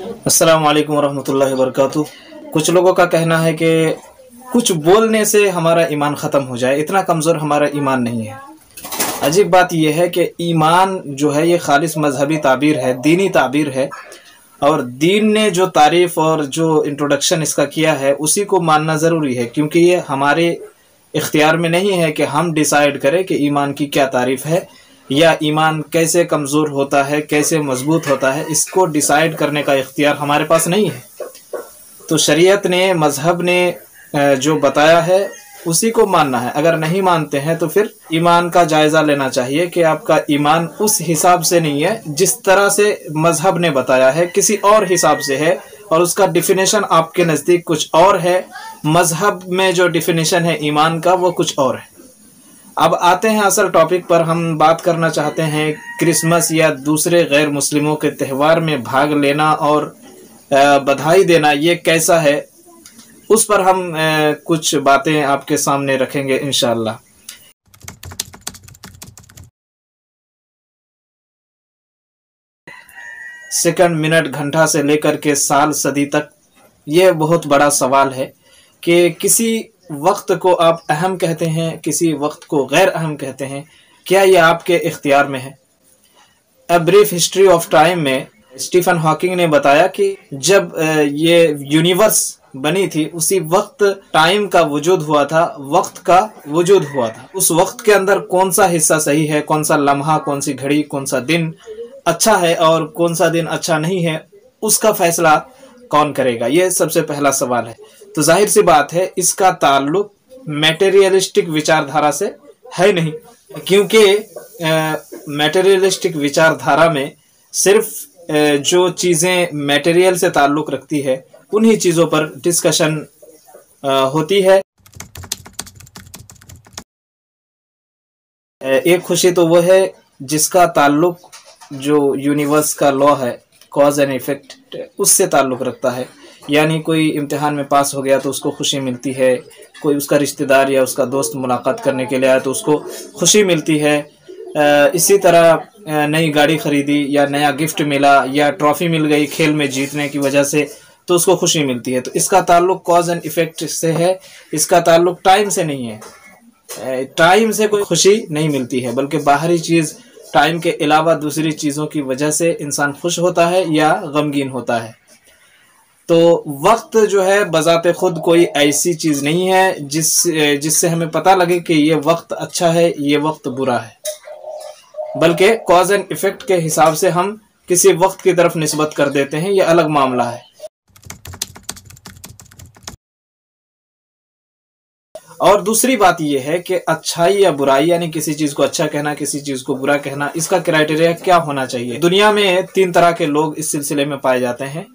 अस्सलाम वालेकुम वरहमतुल्लाहि वबरकातुह। कुछ लोगों का कहना है कि कुछ बोलने से हमारा ईमान ख़त्म हो जाए, इतना कमज़ोर हमारा ईमान नहीं है। अजीब बात यह है कि ईमान जो है ये खालिस मजहबी ताबीर है, दीनी ताबीर है, और दीन ने जो तारीफ़ और जो इंट्रोडक्शन इसका किया है उसी को मानना ज़रूरी है, क्योंकि ये हमारे इख्तियार में नहीं है कि हम डिसाइड करें कि ईमान की क्या तारीफ़ है या ईमान कैसे कमज़ोर होता है, कैसे मजबूत होता है। इसको डिसाइड करने का इख्तियार हमारे पास नहीं है। तो शरीयत ने, मज़हब ने जो बताया है उसी को मानना है। अगर नहीं मानते हैं तो फिर ईमान का जायज़ा लेना चाहिए कि आपका ईमान उस हिसाब से नहीं है जिस तरह से मज़हब ने बताया है, किसी और हिसाब से है, और उसका डिफिनेशन आपके नज़दीक कुछ और है। मज़हब में जो डिफिनेशन है ईमान का वो कुछ और है। अब आते हैं असल टॉपिक पर। हम बात करना चाहते हैं क्रिसमस या दूसरे गैर मुस्लिमों के त्यौहार में भाग लेना और बधाई देना ये कैसा है, उस पर हम कुछ बातें आपके सामने रखेंगे इंशाअल्लाह। सेकंड, मिनट, घंटा से लेकर के साल, सदी तक ये बहुत बड़ा सवाल है कि किसी वक्त को आप अहम कहते हैं, किसी वक्त को गैर अहम कहते हैं। क्या ये आपके इख्तियार में है? A brief history of time में स्टीफन हॉकिंग ने बताया कि जब ये यूनिवर्स बनी थी उसी वक्त टाइम का वजूद हुआ था, वक्त का वजूद हुआ था। उस वक्त के अंदर कौन सा हिस्सा सही है, कौन सा लम्हा, कौन सी घड़ी, कौन सा दिन अच्छा है और कौन सा दिन अच्छा नहीं है, उसका फैसला कौन करेगा? ये सबसे पहला सवाल है। तो जाहिर सी बात है इसका ताल्लुक मैटेरियलिस्टिक विचारधारा से है नहीं, क्योंकि मैटेरियलिस्टिक विचारधारा में सिर्फ जो चीज़ें मैटेरियल से ताल्लुक रखती है उन्हीं चीज़ों पर डिस्कशन होती है। एक खुशी तो वो है जिसका ताल्लुक जो यूनिवर्स का लॉ है, कॉज एंड इफेक्ट, उससे ताल्लुक़ रखता है। यानी कोई इम्तिहान में पास हो गया तो उसको खुशी मिलती है, कोई उसका रिश्तेदार या उसका दोस्त मुलाकात करने के लिए आया तो उसको खुशी मिलती है। इसी तरह नई गाड़ी खरीदी या नया गिफ्ट मिला या ट्रॉफी मिल गई खेल में जीतने की वजह से तो उसको खुशी मिलती है। तो इसका ताल्लुक कॉज एंड इफेक्ट से है, इसका ताल्लुक टाइम से नहीं है। टाइम से कोई खुशी नहीं मिलती है, बल्कि बाहरी चीज़ टाइम के अलावा दूसरी चीज़ों की वजह से इंसान खुश होता है या गमगीन होता है। तो वक्त जो है बज़ाते खुद कोई ऐसी चीज़ नहीं है जिससे हमें पता लगे कि ये वक्त अच्छा है, ये वक्त बुरा है, बल्कि कॉज एंड इफेक्ट के हिसाब से हम किसी वक्त की तरफ निस्बत कर देते हैं, ये अलग मामला है। और दूसरी बात यह है कि अच्छाई या बुराई, यानी किसी चीज़ को अच्छा कहना, किसी चीज़ को बुरा कहना, इसका क्राइटेरिया क्या होना चाहिए? दुनिया में 3 तरह के लोग इस सिलसिले में पाए जाते हैं।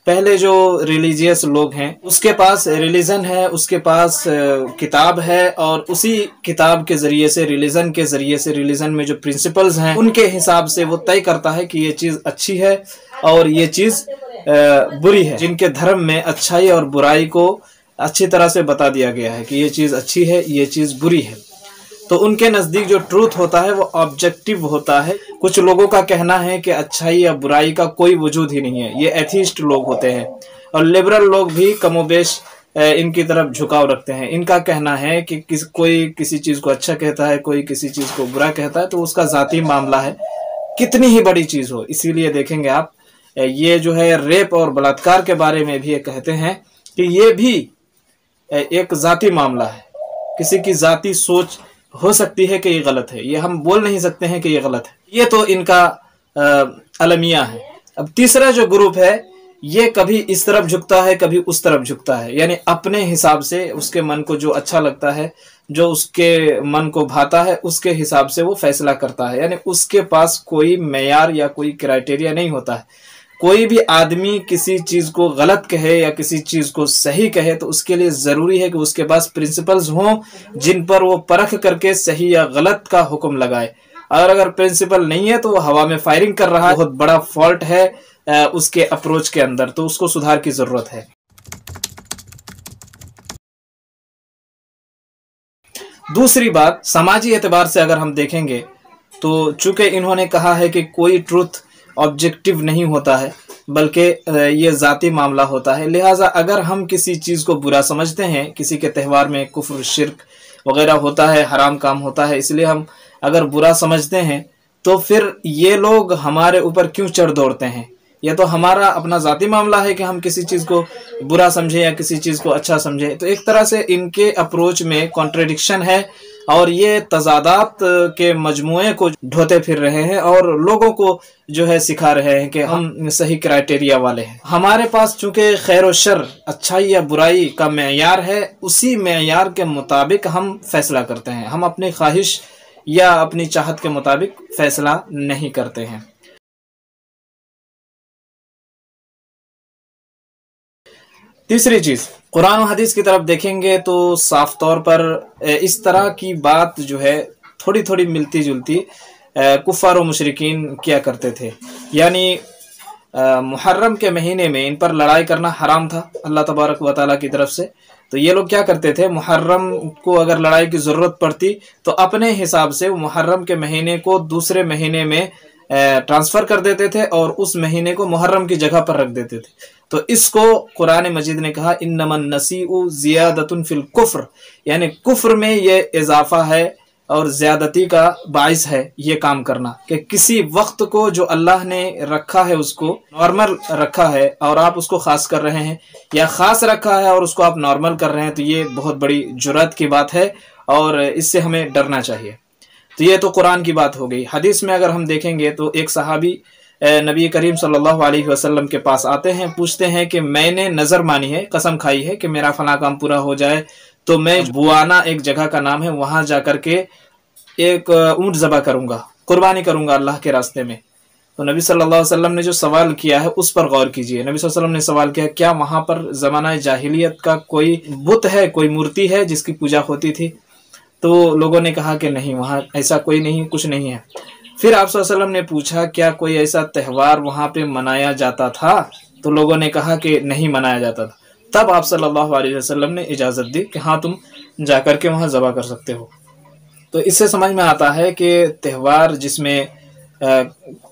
पहले जो रिलीजियस लोग हैं उसके पास रिलीजन है, उसके पास किताब है, और उसी किताब के ज़रिए से, रिलीजन के ज़रिए से, रिलीजन में जो प्रिंसिपल्स हैं उनके हिसाब से वो तय करता है कि ये चीज़ अच्छी है और ये चीज़ बुरी है। जिनके धर्म में अच्छाई और बुराई को अच्छी तरह से बता दिया गया है कि ये चीज़ अच्छी है, ये चीज़ बुरी है, तो उनके नज़दीक जो ट्रूथ होता है वो ऑब्जेक्टिव होता है। कुछ लोगों का कहना है कि अच्छाई या बुराई का कोई वजूद ही नहीं है, ये एथीस्ट लोग होते हैं। और लिबरल लोग भी कमोबेश इनकी तरफ झुकाव रखते हैं। इनका कहना है कि कोई किसी चीज़ को अच्छा कहता है, कोई किसी चीज़ को बुरा कहता है, तो उसका ज़ाती मामला है, कितनी ही बड़ी चीज़ हो। इसीलिए देखेंगे आप, ये जो है रेप और बलात्कार के बारे में भी ये कहते हैं कि ये भी एक ज़ाती मामला है, किसी की ज़ाती सोच हो सकती है कि ये गलत है, ये हम बोल नहीं सकते हैं कि ये गलत है। ये तो इनका अलमिया है। अब तीसरा जो ग्रुप है ये कभी इस तरफ झुकता है, कभी उस तरफ झुकता है, यानी अपने हिसाब से उसके मन को जो अच्छा लगता है, जो उसके मन को भाता है, उसके हिसाब से वो फैसला करता है। यानी उसके पास कोई मेयार या कोई क्राइटेरिया नहीं होता है। कोई भी आदमी किसी चीज़ को गलत कहे या किसी चीज़ को सही कहे तो उसके लिए ज़रूरी है कि उसके पास प्रिंसिपल्स हों जिन पर वो परख करके सही या गलत का हुक्म लगाए। और अगर प्रिंसिपल नहीं है तो वो हवा में फायरिंग कर रहा है, बहुत बड़ा फॉल्ट है उसके अप्रोच के अंदर, तो उसको सुधार की ज़रूरत है। दूसरी बात, समाजी एतबार से अगर हम देखेंगे तो चूंकि इन्होंने कहा है कि कोई ट्रुथ آبجیکٹو نہیں ہوتا ہے بلکہ یہ ذاتی معاملہ ہوتا ہے۔ لہٰذا اگر ہم کسی چیز کو برا سمجھتے ہیں، کسی کے تہوار میں کفر شرک وغیرہ ہوتا ہے، حرام کام ہوتا ہے، اس لیے ہم اگر برا سمجھتے ہیں تو پھر یہ لوگ ہمارے اوپر کیوں چڑھ دوڑتے ہیں؟ یہ تو ہمارا اپنا ذاتی معاملہ ہے کہ ہم کسی چیز کو برا سمجھیں یا کسی چیز کو اچھا سمجھیں۔ تو ایک طرح سے ان کے اپروچ میں کانٹریڈکشن ہے اور یہ تضادات کے مجموعے کو ڈھوتے پھر رہے ہیں اور لوگوں کو جو ہے سکھا رہے ہیں کہ ہم صحیح کرائٹیریا والے ہیں۔ ہمارے پاس چونکہ خیر و شر، اچھائی یا برائی کا معیار ہے، اسی معیار کے مطابق ہم فیصلہ کرتے ہیں، ہم اپنی خواہش یا اپنی چاہت کے مطابق فیصلہ نہیں کرتے ہیں۔ تیسری چیز، قرآن و حدیث کی طرف دیکھیں گے تو صاف طور پر اس طرح کی بات جو ہے تھوڑی تھوڑی ملتی جلتی کفار و مشرکین کیا کرتے تھے۔ یعنی محرم کے مہینے میں ان پر لڑائی کرنا حرام تھا اللہ تبارک و تعالیٰ کی طرف سے، تو یہ لوگ کیا کرتے تھے، محرم کو اگر لڑائی کی ضرورت پڑتی تو اپنے حساب سے محرم کے مہینے کو دوسرے مہینے میں ٹرانسفر کر دیتے تھے اور اس مہینے کو محرم کی جگہ پر رکھ دیتے تھے۔ تو اس کو قرآن مجید نے کہا انما النسیء زیادۃ فی الکفر، یعنی کفر میں یہ اضافہ ہے اور زیادتی کا باعث ہے یہ کام کرنا، کہ کسی وقت کو جو اللہ نے رکھا ہے اس کو نارمل رکھا ہے اور آپ اس کو خاص کر رہے ہیں، یا خاص رکھا ہے اور اس کو آپ نارمل کر رہے ہیں، تو یہ بہت بڑی جرأت کی بات ہے اور اس سے ہمیں ڈرنا چاہیے۔ تو یہ تو قرآن کی بات ہو گئی۔ حدیث میں اگر ہم دیکھیں گے تو ایک صحابی نبی کریم صلی اللہ علیہ وسلم کے پاس آتے ہیں، پوچھتے ہیں کہ میں نے نظر مانی ہے، قسم کھائی ہے کہ میرا فلاں کام پورا ہو جائے تو میں بوانا ایک جگہ کا نام ہے، وہاں جا کر کے ایک اونٹ ذبح کروں گا، قربانی کروں گا اللہ کے راستے میں۔ تو نبی صلی اللہ علیہ وسلم نے جو سوال کیا ہے اس پر غور کیجئے۔ نبی صلی اللہ علیہ وسلم نے سوال کیا کیا وہاں پر زمانہ جاہلیت کا کوئی بت ہے، کوئی مورتی ہے جس کی پوجا ہوتی تھی؟ تو لوگوں نے کہا کہ نہیں، وہاں ایسا کوئی نہیں، کچھ نہیں ہے۔ پھر آپ صلی اللہ علیہ وسلم نے پوچھا کیا کوئی ایسا تہوار وہاں پہ منایا جاتا تھا؟ تو لوگوں نے کہا کہ نہیں منایا جاتا تھا۔ تب آپ صلی اللہ علیہ وسلم نے اجازت دی کہ ہاں تم جا کر کے وہاں ذبح کر سکتے ہو۔ تو اس سے سمجھ میں آتا ہے کہ تہوار جس میں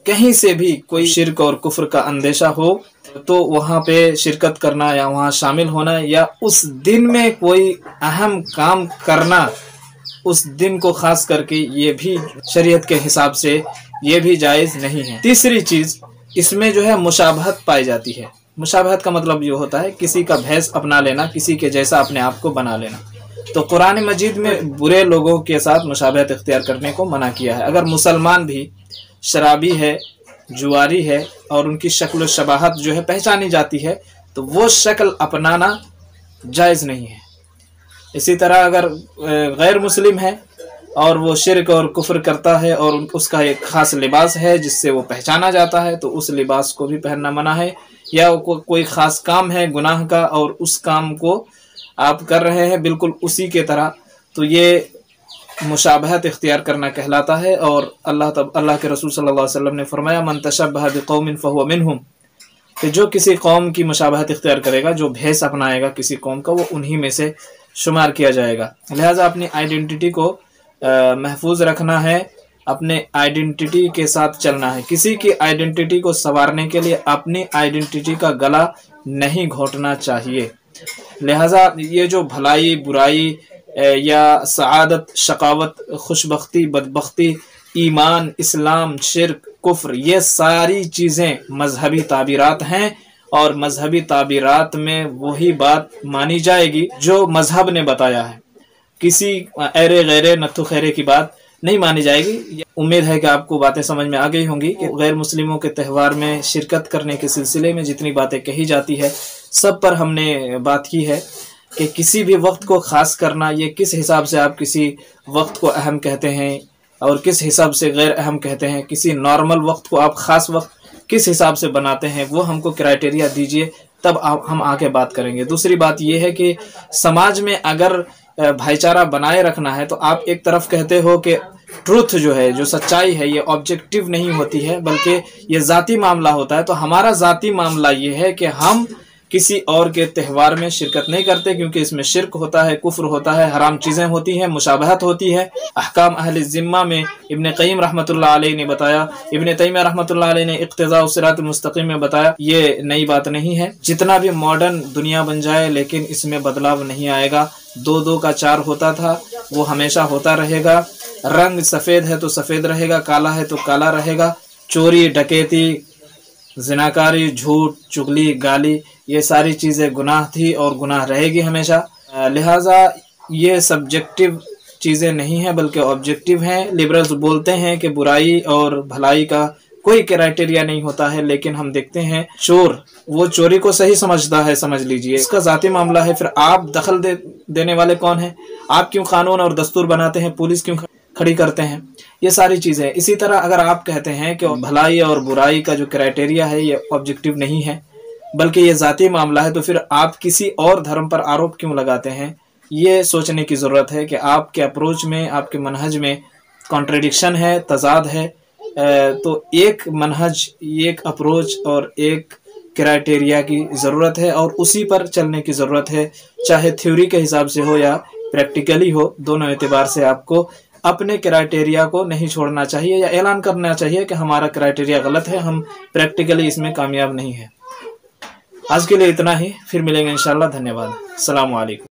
کہیں سے بھی کوئی شرک اور کفر کا اندیشہ ہو تو وہاں پہ شرکت کرنا یا وہاں شامل ہونا یا اس دن میں کوئی اہم کام کرنا، اس دن کو خاص کر کے، یہ بھی شریعت کے حساب سے یہ بھی جائز نہیں ہے۔ تیسری چیز، اس میں جو ہے مشابہت پائی جاتی ہے۔ مشابہت کا مطلب یہ ہوتا ہے کسی کا بھیس اپنا لینا، کسی کے جیسا اپنے آپ کو بنا لینا۔ تو قرآن مجید میں برے لوگوں کے ساتھ مشابہت اختیار کرنے کو منع کیا ہے۔ اگر مسلمان بھی شرابی ہے، جواری ہے اور ان کی شکل و شباہت جو ہے پہچانی جاتی ہے تو وہ شکل اپنانا جائز نہیں ہے۔ اسی طرح اگر غیر مسلم ہے اور وہ شرک اور کفر کرتا ہے اور اس کا ایک خاص لباس ہے جس سے وہ پہچانا جاتا ہے تو اس لباس کو بھی پہننا منع ہے، یا کوئی خاص کام ہے گناہ کا اور اس کام کو آپ کر رہے ہیں بالکل اسی کے طرح، تو یہ مشابہت اختیار کرنا کہلاتا ہے۔ اور اللہ کے رسول صلی اللہ علیہ وسلم نے فرمایا من تشبہ بقوم فہو منہم، کہ جو کسی قوم کی مشابہت اختیار کرے گا، جو بھیس اپنائے گا کسی قوم کا، وہ انہی میں سے شمار کیا جائے گا۔ لہٰذا اپنی آئیڈینٹی کو محفوظ رکھنا ہے، اپنے آئیڈینٹی کے ساتھ چلنا ہے۔ کسی کی آئیڈینٹی کو سنوارنے کے لیے اپنی آئیڈینٹی کا گلا نہیں گھونٹنا چاہیے۔ لہٰذا یہ جو بھلائی برائی یا سعادت شقاوت خوشبختی بدبختی ایمان اسلام شرک کفر، یہ ساری چیزیں مذہبی تعبیرات ہیں اور مذہبی تعبیرات میں وہی بات مانی جائے گی جو مذہب نے بتایا ہے، کسی ایرے غیرے نتھو خیرے کی بات نہیں مانی جائے گی۔ امید ہے کہ آپ کو باتیں سمجھ میں آ گئی ہوں گی کہ غیر مسلموں کے تہوار میں شرکت کرنے کے سلسلے میں جتنی باتیں کہی جاتی ہے سب پر ہم نے بات کی ہے کہ کسی بھی وقت کو خاص کرنا، یہ کس حساب سے آپ کسی وقت کو اہم کہتے ہیں اور کس حساب سے غیر اہم کہتے ہیں، کسی نارمل وقت کو آپ خاص وقت کس حساب سے بناتے ہیں، وہ ہم کو کرائٹیریا دیجئے، تب ہم آگے بات کریں گے۔ دوسری بات یہ ہے کہ سماج میں اگر بھائی چارہ بنائے رکھنا ہے تو آپ ایک طرف کہتے ہو کہ ٹروتھ جو ہے، جو سچائی ہے، یہ آبجیکٹیو نہیں ہوتی ہے بلکہ یہ ذاتی معاملہ ہوتا ہے۔ تو ہمارا ذاتی معاملہ یہ ہے کہ ہم किसी और के त्यौहार में शिरकत नहीं करते, क्योंकि इसमें शिरक होता है, कुफ्र होता है, हराम चीज़ें होती हैं, मुशाबहत होती है। अहकाम अहल ज़िम्मा में इब्न क़य्यिम रहमतुल्लाह अलैह ने बताया, इब्न तैमिया रहमतुल्लाह अलैह ने इक़्तिज़ा सिरातुल मुस्तक़ीम में बताया, ये नई बात नहीं है। जितना भी मॉडर्न दुनिया बन जाए, लेकिन इसमें बदलाव नहीं आएगा। 2-2 का 4 होता था, वो हमेशा होता रहेगा। रंग सफ़ेद है तो सफ़ेद रहेगा, काला है तो काला रहेगा। चोरी, डकैती, ज़िनाकारी, झूठ, चुगली, गाली, ये सारी चीज़ें गुनाह थी और गुनाह रहेगी हमेशा। लिहाजा ये सब्जेक्टिव चीज़ें नहीं हैं बल्कि ऑब्जेक्टिव हैं। लिबरल्स बोलते हैं कि बुराई और भलाई का कोई क्राइटेरिया नहीं होता है, लेकिन हम देखते हैं चोर, वो चोरी को सही समझता है, समझ लीजिए, इसका ज़ाती मामला है। फिर आप दखल देने वाले कौन हैं? आप क्यों कानून और दस्तूर बनाते हैं? पुलिस क्यों खड़ी करते हैं? ये सारी चीज़ें। इसी तरह अगर आप कहते हैं कि भलाई और बुराई का जो क्राइटेरिया है ये ऑब्जेक्टिव नहीं है बल्कि ये ज़ाती मामला है, तो फिर आप किसी और धर्म पर आरोप क्यों लगाते हैं? ये सोचने की ज़रूरत है कि आपके अप्रोच में, आपके मनहज में कॉन्ट्रडिक्शन है, तज़ाद है। तो एक मनहज, एक अप्रोच और एक क्राइटेरिया की ज़रूरत है और उसी पर चलने की ज़रूरत है, चाहे थ्योरी के हिसाब से हो या प्रैक्टिकली हो। दोनों एतबार से आपको अपने क्राइटेरिया को नहीं छोड़ना चाहिए या ऐलान करना चाहिए कि हमारा क्राइटेरिया गलत है, हम प्रैक्टिकली इसमें कामयाब नहीं है। आज के लिए इतना ही, फिर मिलेंगे इंशाल्लाह। धन्यवाद। अस्सलामु अलैकुम।